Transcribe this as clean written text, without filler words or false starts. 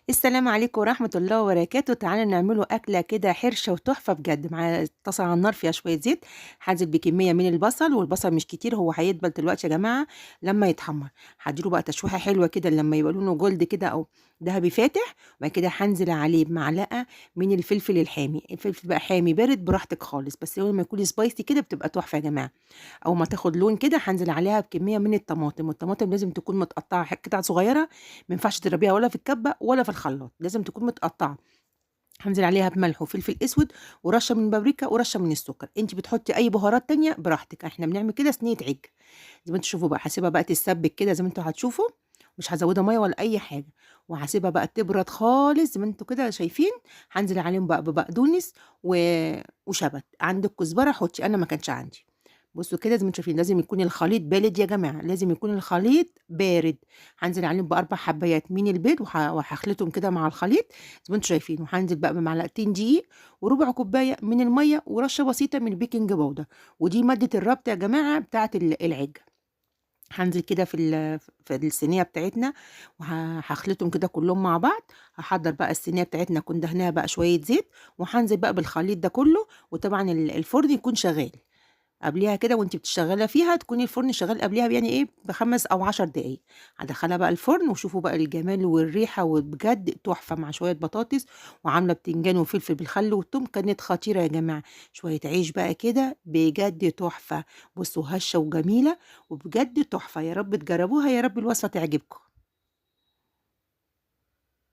السلام عليكم ورحمة الله وبركاته. تعالوا نعمله أكلة كده حرشة وتحفة بجد. مع طاسة على النار فيها شوية زيت، هانزل بكمية من البصل، والبصل مش كتير، هو هيدبل دلوقتي يا جماعة لما يتحمر. هاديله بقى تشويحة حلوة كده لما يبقى لونه جولد كده أو دهبي فاتح. وبعد كده هانزل عليه بمعلقة من الفلفل الحامي. الفلفل بقى حامي بارد براحتك خالص، بس هو لما يكون سبايسي كده بتبقى تحفة يا جماعة. أول ما تاخد لون كده هانزل عليها بكمية من الطماطم، والطماطم لازم تكون متقطعة قطع صغيرة، ما ينفعش تضربيها ولا في الكبة ولا في الخلاط، لازم تكون متقطعة. هانزل عليها بملح وفلفل اسود ورشه من بابريكا ورشه من السكر. انت بتحطي اي بهارات تانية براحتك، احنا بنعمل كده صينيه عجل زي ما انتوا تشوفوا بقى. هسيبها بقى تتسبك كده زي ما انتوا هتشوفوا، مش هزودها ميه ولا اي حاجه، وهسيبها بقى تبرد خالص زي ما انتوا كده شايفين. هنزل عليهم بقى ببقدونس و... وشبت. عندك كزبره حطي، انا ما كانش عندي. بصوا كده زي ما انتم شايفين، لازم يكون الخليط بارد يا جماعه، لازم يكون الخليط بارد. هنزل عليهم باربع حبايات من البيض وهخلطهم كده مع الخليط زي ما انتم شايفين. وهنزل بقى بمعلقتين دقيق وربع كوبايه من الميه ورشه بسيطه من البيكنج باودر، ودي ماده الربط يا جماعه بتاعه العجه. هانزل كده في الصينية بتاعتنا، وهاخلطهم كده كلّهم مع بعض. هاحضّر بقى الصينية بتاعتنا أكون دهناها بقى شوية زيت، وهانزل بقى بالخليط ده كلّه. وطبعًا الفرن يكون شغّال. قبليها كده وأنتِ بتشغّلة فيها تكوني الفرن شغّال قبليها يعني إيه ب5 أو 10 دقايق. هادخّلها بقى الفرن وشوفوا بقى الجمال والريحة، وبجد تحفة مع شوية بطاطس. وعاملة بتنجان وفلفل بالخل والتوم، كانت خطيرة يا جماعة. شوية عيش بقى كده بجد تحفة. بُصّوا هشة وجميلة وبجد تحفة. يا رب تجرّبوها، يا رب الوصفة تعجبكم.